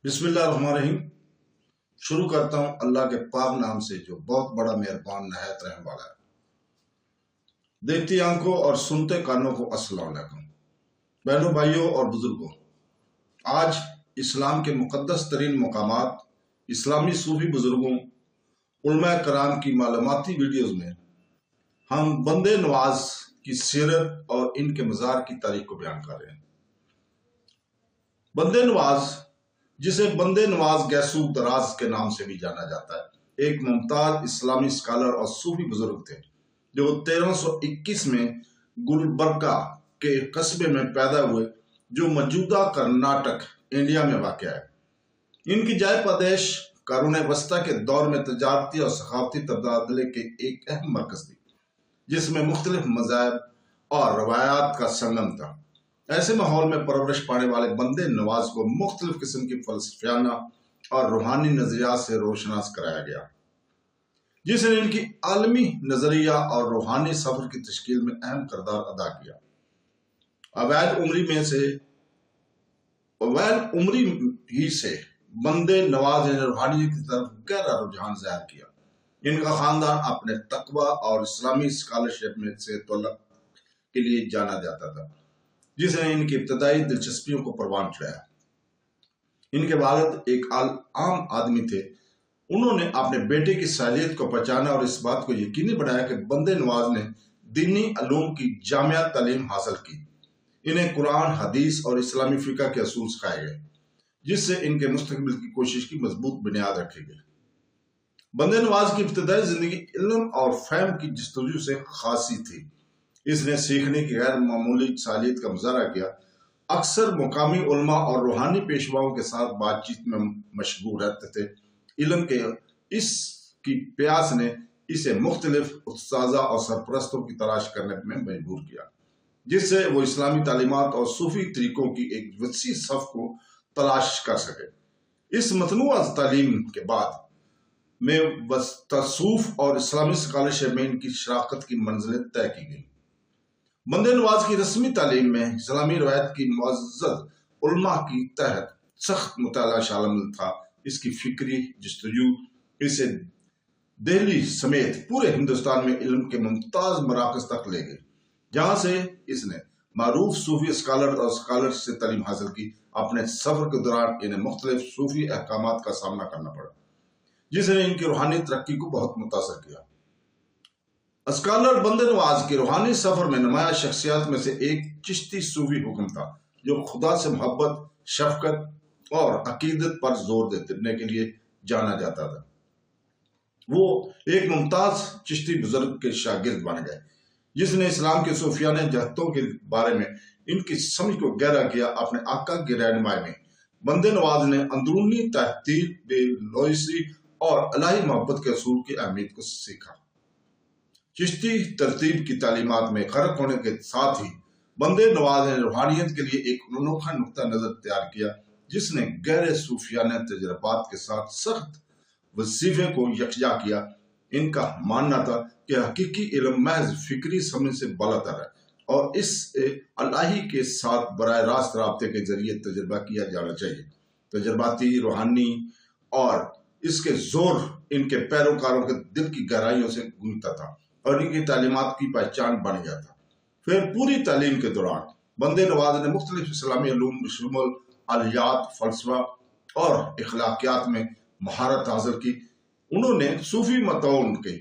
बिस्मिल्लाहिर्रहमानिर्रहीम। शुरू करता हूँ अल्लाह के पाक नाम से जो बहुत बड़ा मेहरबान नहायत रहम वाला है। देखती आंखों और सुनते कानों को अस्सलाम वालेकुम। बहनों, भाइयों और बुजुर्गों, आज इस्लाम के मुकद्दस तरीन मकामात, इस्लामी सूफी बुजुर्गों, उलमा कराम की मालूमाती वीडियोज़ में हम बंदे नवाज की सीरत और इनके मज़ार की तारीख को बयान कर रहे हैं। बंदे नवाज, जिसे बंदे नवाज गैसू दराज के नाम से भी जाना जाता है, एक मुमताज इस्लामी स्कॉलर और सूफी बुजुर्ग थे जो 1321 में गुलबर्गा के कस्बे में पैदा हुए, जो मौजूदा कर्नाटक इंडिया में वाक़या है। इनकी जाय पैदाइश क़ुरून वस्ता के दौर में तजारती और सखावती तबादले के एक अहम मरकज़ थी, जिसमें मुख्तलिफ मज़ाहब और रवायात का संगम था। ऐसे माहौल में परवरिश पाने वाले बंदे नवाज को मुख्तलिफ किस्म की फलसफियाना और रूहानी नजरियात से रोशनास कराया गया, जिसने इनकी आलमी नजरिया और रूहानी सफर की तश्कील में अहम किरदार अदा किया। अवैध उम्री ही से बंदे नवाज ने रूहानियत की तरफ गहरा रुझान ज़ाहिर किया। इनका खानदान अपने तकवा और इस्लामी स्कॉलरशिप में से तल्लुक़ के लिए जाना जाता था, जिसने इनकी इब्तदाई दिलचस्पियों को परवान चढ़ाया। इनके वालिद एक आम आदमी थे। उन्होंने अपने बेटे की सालियत को पहचाना और इस बात को यकीनी बनाया कि बंदे नवाज ने दीनी अलूम की जामिया तालीम हासिल की। इन्हें कुरान, हदीस और इस्लामी फ़िक़्ह के असूल सिखाए गए, जिससे इनके मुस्तक़बिल की कोशिश की मजबूत बुनियाद रखी गई। बंदे नवाज की इब्तदाई ज़िंदगी इल्म और फ़हम की जस्तजू से खासी थी। इसने सीखने की गैर मामूली सालियत का मुजाहरा किया। अक्सर मुकामी उलमा और रूहानी पेशवाओं के साथ बातचीत में मशगूल रहते थे। इल्म के इसकी प्यास ने इसे मुख्तलिफ उस्ताज़ा और सरपरस्तों की तलाश करने में मजबूर किया, जिससे वो इस्लामी तालीमात और सूफी तरीकों की एक वसी सफ़ को तलाश कर सके। इस मतनूआ तालीम के बाद में तसूफ़ और इस्लामी स्कॉलरशिप में इनकी शराकत की मंजिलें तय की गई। बंदे नवाज की रस्मी तालीम में इस्लामी रवायत की मुअज़्ज़ज़ उलमा की तहत सख्त मुताला शामिल था। इसकी फिक्री जस्तजू इसे दिल्ली समेत पूरे हिंदुस्तान में इल्म के मुमताज़ मराकज़ तक ले गई, जहाँ से इसने मारूफ सूफी स्कॉलर और स्कॉलर से तालीम हासिल की। अपने सफ़र के दौरान इन्हें मुख्तलिफ सूफी अहकामात का सामना करना पड़ा, जिसने इनकी रूहानी तरक्की को बहुत मुतासर किया। स्कॉलर बंदे नवाज के रूहानी सफर में नुमाया शख्सियत में से एक चिश्ती सूफी हुक्म था, जो खुदा से मोहब्बत, शफकत और अकीदत पर जोर देने के लिए जाना जाता था। वो एक मुमताज चिश्ती बुजुर्ग के शागिर्द बन गए, जिसने इस्लाम के सूफियाने जहतों के बारे में इनकी समझ को गहरा किया। अपने आका की रहनुमाई में बंदे नवाज ने अंदरूनी तहतीब, बेलोसी और इलाही मोहब्बत के असूल की अहमियत को सीखा। चिश्ती तरतीब की तालीमात में गर्क होने के साथ ही बंदे नवाज ने रूहानियत के लिए एक अनोखा नुक्ता नजर तैयार किया, जिसने गहरे सूफियाना तजर्बात के साथ सख्त वजीफे को यकजा किया। इनका मानना था कि हकीकी इल्म महज फिक्री समझ से बालातर है और इसे अल्लाही के साथ बराह रास्त राब्ते के जरिए तजर्बा किया जाना चाहिए। तजर्बाती, रूहानी और इसके जोर इनके पैरोकारों के दिल की गहराइयों से गूंजता था और इनकी तालीमात की पहचान बन गया था। फिर पूरी तालीम के दौरान बंदे नवाज ने मुख्तलिफ इस्लामी उलूम बशमूल अलियात, फलसफा और इखलाकियात में महारत हासिल की। उन्होंने सूफी मतों के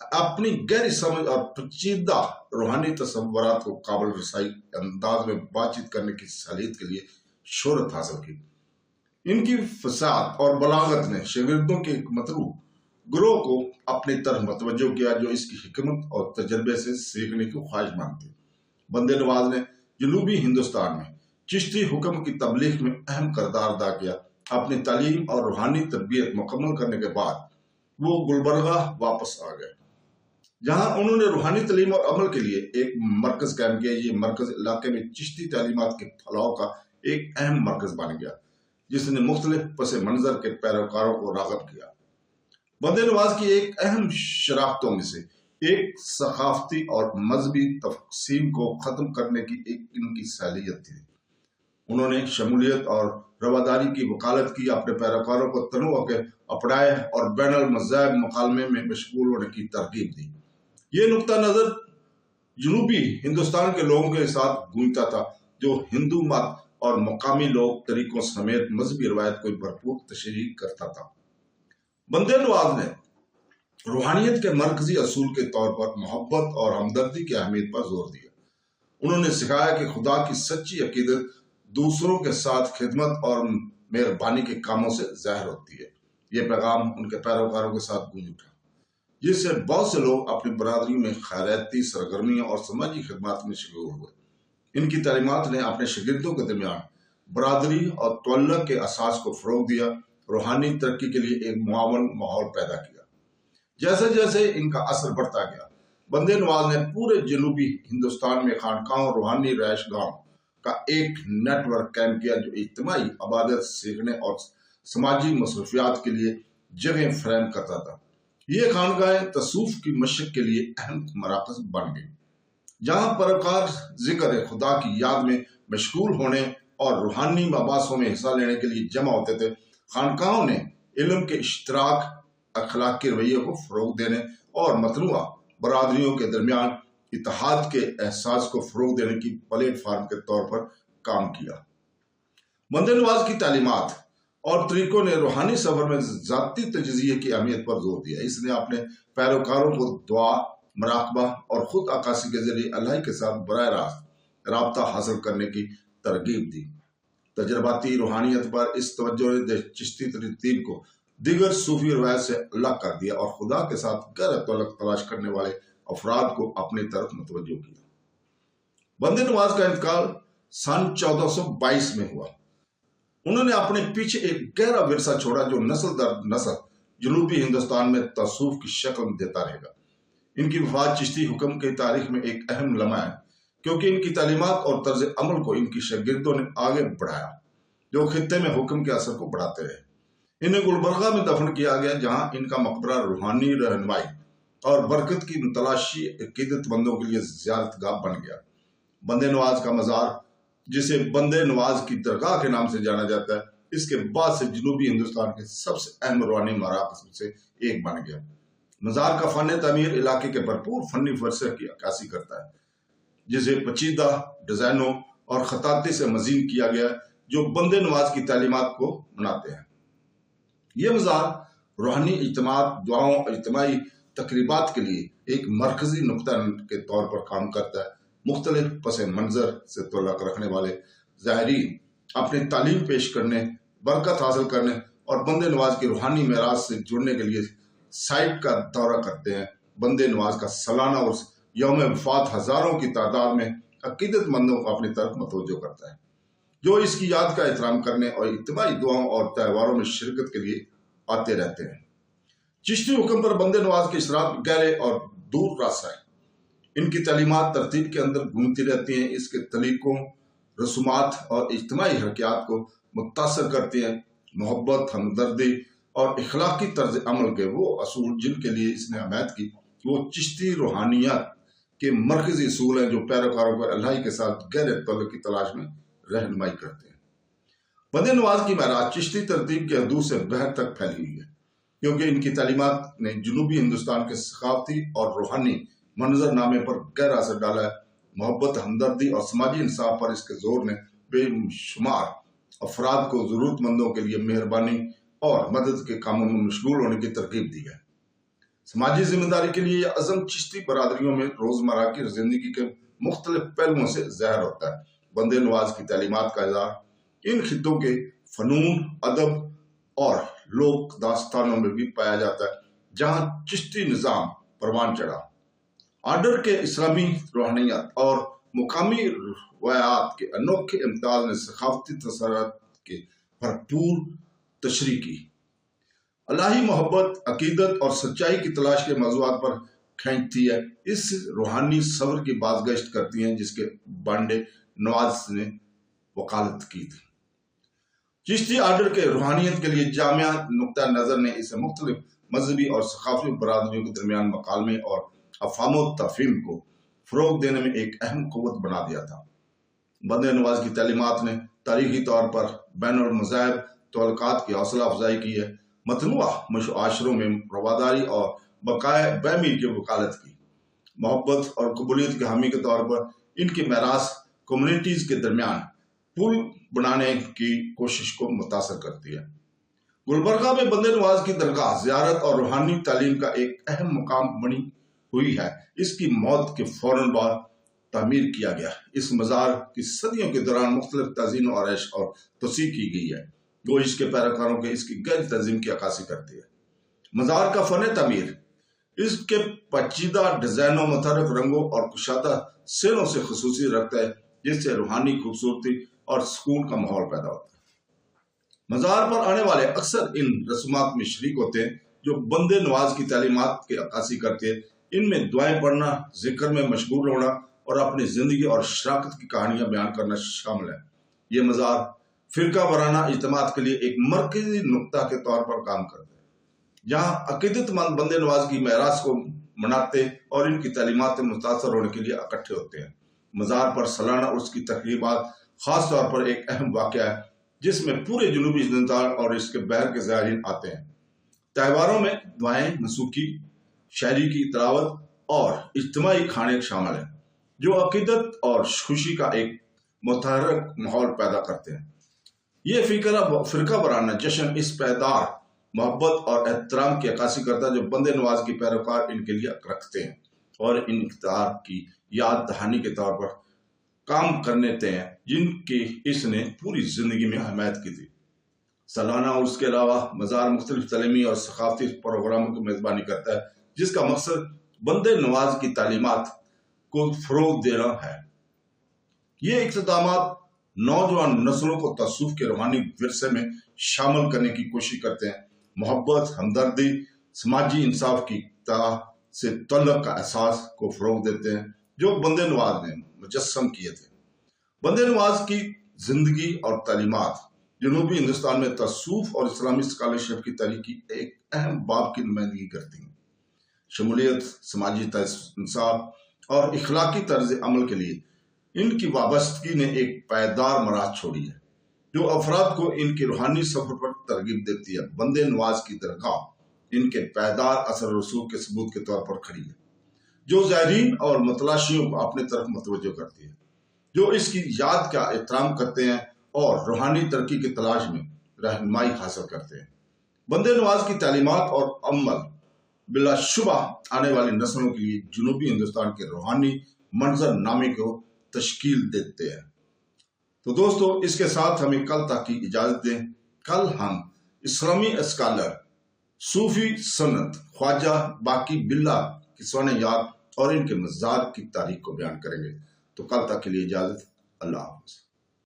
अपनी गहरी समझ और पेचीदा रूहानी तसव्वुरात को काबिल रसाई अंदाज में बातचीत करने की सलाहियत के लिए शोहरत हासिल की। इनकी फसाद और बलागत ने शागिर्दों के एक मतरू ग्रोह को अपनी तरफ मतवज्जो किया, जो इसकी हिकमत और तजर्बे से सीखने की ख्वाहिशमंद थे। बंदे नवाज ने जनूबी हिंदुस्तान में चिश्ती हुक्म की तबलीग में अहम किरदार अदा किया। अपनी तालीम और रूहानी तरबियत मुकम्मल करने के बाद वो गुलबर्गा वापस आ गए, जहाँ उन्होंने रूहानी तालीम और अमल के लिए एक मरकज कायम किया। ये मरकज इलाके में चिश्ती तालीमात के फैलाव का एक अहम मरकज बन गया, जिसने मुख्तलिफ पस मंजर के पैरोकारों को राग़िब किया। बंदे नवाज की एक अहम शराख्तों में से एक सकाफती और मजहबी तकसीम को ख़त्म करने की एक इनकी सलाहियत थी। उन्होंने शमूलियत और रवादारी की वकालत की, अपने पैरोकारों को तनों के अपनाए और बैनुल मज़ाहब मुकालमे में मशगूल होने की तरगीब दी। ये नुक्ता नज़र जनूबी हिंदुस्तान के लोगों के साथ गूंजता था, जो हिंदू मत और मकामी लोक तरीकों समेत मजहबी रवायत को भरपूर तशरीह करता था। बंदे नवाज ने रूहानियत के मरकजी असूल के तौर पर मोहब्बत और हमदर्दी की अहमियत पर जोर दिया। उन्होंने सिखाया कि खुदा की सच्ची अकीदत दूसरों के साथ खिदमत और मेहरबानी के कामों से ज़ाहिर होती है। ये पैगाम उनके पैरोकारों के साथ गूंज उठा, जिससे बहुत से लोग अपनी बरादरी में खैराती सरगर्मियों और समाजी खिदमत में शगूर हुए। इनकी तालीमात ने अपने शागिर्दों के दरमियान बरादरी और तवल्लुक के असास को फरोग दिया, रूहानी तरक्की के लिए एक मुआवन माहौल पैदा किया। जैसे जैसे इनका असर बढ़ता गया, बंदे नवाज ने पूरे जनूबी हिंदुस्तान में खानकाहों, रूहानी रहायश गाहों का एक नेटवर्क कायम किया, जो इज्तिमाई इबादत, सीखने और समाजी मसरूफियात के लिए जगह फराहम करता था। ये खानगाहें तसूफ की मशक के लिए अहम मराकज़ बन गई, जहाँ पैरोकार जिक्र खुदा की याद में मशगूल होने और रूहानी मबासों में हिस्सा लेने के लिए जमा होते थे। खानकाहों ने इल्म के इश्तराक, अखलाक के रवैये को फरोग देने और मतनुआ बरादरियों के दरमियान इत्तेहाद के एहसास को फरोग देने की प्लेटफार्म के तौर पर काम किया। बंदे नवाज की तालीमात और तरीकों ने रूहानी सफर में ज़ाती तजज़िये की अहमियत पर जोर दिया। इसने अपने पैरोकारों को दुआ, मराकबा और खुद अक्कासी के जरिए अल्लाह के साथ बराह रास्त राब्ता हासिल करने की तरगीब दी। तजर्बाती रूहानियत पर इस तवज्जो ने चिश्ती तरतीब को दीगर सूफी रवायत से अलग कर दिया और खुदा के साथ गहरा तल्लुक तलाश करने वाले अफराद को अपनी तरफ मुतवज्जो किया। बंदे नवाज का इंतकाल सन 1422 में हुआ। उन्होंने अपने पीछे एक गहरा विरसा छोड़ा, जो नस्ल दर नस्ल जनूबी हिंदुस्तान में तसूफ की शक्ल देता रहेगा। इनकी वफात चिश्ती हुक्म की तारीख में एक अहम लम्हा है, क्योंकि इनकी तालीमात और तर्ज अमल को इनकी शागिर्दों ने आगे बढ़ाया, जो खित्ते में हुक्म के असर को बढ़ाते रहे। इन्हें गुलबर्गा में दफन किया गया, जहां इनका मकबरा रूहानी रहनुमाई और बरकत की तलाशी अकीदतमंदों के लिए ज़ियारतगाह बन गया। बंदे नवाज का मज़ार, जिसे बंदे नवाज की दरगाह के नाम से जाना जाता है, इसके बाद से जनूबी हिंदुस्तान के सबसे अहम रूहानी मराकज़ में से एक बन गया। मज़ार का फ़न तामीर इलाके के भरपूर फनी वर्से की अक्कासी करता है, जिसे पेचीदा डिज़ाइनों और खताती से मज़ीन किया गया, जो बंदे नवाज की तालीमात को बनाते हैं। ये मज़ार रूहानी इज्तिमात, दुआओं और इज्तिमाई तकरीबात के लिए एक मरकजी नुक्ता के तौर पर काम करता है। मुख्तलिफ पस मंजर से तल्लुक़ रखने वाले ज़ायरीन अपनी तालीम पेश करने, बरकत हासिल करने और बंदे नवाज की रूहानी मेराज से जुड़ने के लिए साइट का दौरा करते हैं। बंदे नवाज का सालाना उर्स यौम वफात हज़ारों की तादाद में अकीदतमंदों को अपनी तरफ मतवज्जो करता है, जो इसकी याद का एहतराम करने और इज्तिमाई दुआओं और त्योहारों में शिरकत के लिए आते रहते हैं। चिश्ती हुक्म पर बंदे नवाज के इसरात गहरे और दूर रास्ता है। इनकी तालीमात तरतीब के अंदर घूमती रहती हैं, इसके तरीकों, रसूमात और इज्तिमाई हरकियात को मुतासर करती हैं। मोहब्बत, हमदर्दी और इखलाकी तर्ज अमल के वो असूल जिनके लिए इसने हमायत की, वो चिश्ती रूहानियत के मरकजी असूल हैं, जो पैरोकारों को अल्लाह के साथ गहरे तल्लुक़ की तलाश में रहनुमाई करते हैं। बंदे नवाज की महराज चिश्ती तरतीब के हदूद से बाहर तक फैली हुई है, क्योंकि इनकी तालीमात ने जनूबी हिंदुस्तान के सकाफती और रूहानी मंजरनामे पर गहरा असर डाला है। मोहब्बत, हमदर्दी और समाजी इंसाफ पर इसके जोर ने बेशुमार अफराद को ज़रूरतमंदों के लिए मेहरबानी और मदद के कामों में मशगूल होने की तरकीब दी है। समाजी जिम्मेदारी के लिए यह अज़म चिश्ती बरादरियों में रोज़मर्रा की जिंदगी के मुख्तलिफ पहलुओं से ज़ाहिर होता है। बंदे नवाज की तालीमात का इज़हार इन खित्तों के फ़नून, अदब और लोक दास्तानों में भी पाया जाता है, जहाँ चिश्ती निज़ाम परवान चढ़ा। आर्डर के इस्लामी रूहानियत और मुकामी रवायात के अनोखे इम्तियाज ने सकाफती तसर्रुत के भरपूर तशरीह की। अल्लाही मोहब्बत, अकीदत और सच्चाई की तलाश के मौज़ूआत पर खींचती है। इस रूहानी सब्र की बाज़गश्त करती हैं, जिसके बंदे नवाज ने वकालत की थी। चिश्ती आर्डर के रूहानियत के लिए जामिया नुक्ता नज़र ने इसे मुख्तलिफ मजहबी और सकाफी बरादरियों के दरमियान मकालमे और अफ़ामो तफ़हीम को फ़रोग देने में एक अहम क़ुव्वत बना दिया था। बंदे नवाज की तालीमात ने تاریخی طور پر بین المذاہب تعلقات کی حوصلہ افزائی کی ہے، متنوع معاشروں میں رواداری اور بقائے باہمی کی وکالت کی، محبت اور قبولیت کے حامی کے طور پر ان کی میراث کمیونٹیز کے درمیان پل بنانے کی کوشش کو متاثر کرتی ہے۔ گلبرگہ میں بندے نواز کی درگاہ زیارت اور روحانی تعلیم کا ایک اہم مقام بنی ہوئی ہے۔ اس کی موت کے فوراً بعد تعمیر کیا گیا۔ اس مزار کی صدیوں کے دوران مختلف تزئین و آرائش اور توسیع کی گئی ہے، جو اس کے پیروکاروں کے اس کی گہری تنظیم کی عکاسی کرتی ہے۔ مزار کا فن تعمیر اس کے پیچیدہ ڈیزائنوں، متحرک رنگوں اور کشادہ سینوں سے خصوصی رکھتا ہے، جس سے روحانی خوبصورتی اور سکون کا ماحول پیدا ہوتا ہے۔ مزار پر آنے والے اکثر ان رسومات میں شریک ہوتے ہیں جو بندے نواز کی تعلیمات کی عکاسی کرتے ہیں۔ ان میں دعائیں پڑھنا، ذکر میں مشغول ہونا اور اپنی زندگی اور شراکت کی کہانیاں بیان کرنا شامل ہے۔ یہ مزار فرقہ وارانہ اجتماعات کے لیے ایک مرکزی نقطہ کے طور پر کام کرتا ہے، جہاں عقیدت مند بندے نواز کی میراث کو مناتے اور ان کی تعلیمات سے متاثر ہونے کے لیے اکٹھے ہوتے ہیں۔ مزار پر سالانہ اس کی تقریبات خاص طور پر ایک اہم واقعہ ہے، جس میں پورے جنوبی ہندوستان اور اس کے بحر کے زائرین آتے ہیں۔ تہواروں میں دعائیں، موسیقی، شاعری کی تلاوت اور اجتماعی کھانے شامل ہیں، جو عقیدت اور خوشی کا ایک متحرک ماحول پیدا کرتے ہیں۔ یہ فرقہ وارانہ جشن اس پائیدار محبت اور احترام کی عکاسی کرتا ہے جو بندے نواز کی پیروکار ان کے لیے رکھتے ہیں، اور ان اقتدار کی یاد دہانی کے طور پر کام کرنے ہیں جن کی اس نے پوری زندگی میں حمایت کی تھی۔ سالانہ اور اس کے علاوہ مزار مختلف تعلیمی اور ثقافتی پروگراموں کی میزبانی کرتا ہے، جس کا مقصد بندے نواز کی تعلیمات کو فروغ دینا ہے۔ یہ اقتدامات نوجوان نسلوں کو تصوف کے روحانی ورثے میں شامل کرنے کی کوشش کرتے ہیں، محبت، ہمدردی، سماجی انصاف کی طرح سے تعلق کا احساس کو فروغ دیتے ہیں، جو بندے نواز نے مجسم کیے تھے۔ بندے نواز کی زندگی اور تعلیمات جنوبی ہندوستان میں تصوف اور اسلامی اسکالرشپ کی تاریخ کی ایک اہم باب کی نمائندگی کرتی ہیں۔ شمولیت، سماجی انصاف اور اخلاقی طرز عمل کے لیے ان کی وابستگی نے ایک پائیدار میراث چھوڑی ہے، جو افراد کو ان کے روحانی سفر پر ترغیب دیتی ہے۔ بندے نواز کی درگاہ ان کے پائیدار اثر و رسوخ کے ثبوت کے طور پر کھڑی ہے، جو زائرین اور متلاشیوں کو اپنے طرف متوجہ کرتی ہے، جو اس کی یاد کا احترام کرتے ہیں اور روحانی ترقی کی تلاش میں رہنمائی حاصل کرتے ہیں۔ بندے نواز کی تعلیمات اور عمل بلا شبہ آنے والی نسلوں کے لیے جنوبی ہندوستان کے روحانی منظر نامے کو تشکیل دیتے ہیں۔ تو دوستو، اس کے ساتھ ہمیں کل تک کی اجازت دیں۔ کل ہم اسلامی اسکالر، صوفی سنت خواجہ باقی باللہ کی سوانح یاد اور ان کے مزار کی تاریخ کو بیان کریں گے۔ تو کل تک کے لیے اجازت، اللہ حافظ۔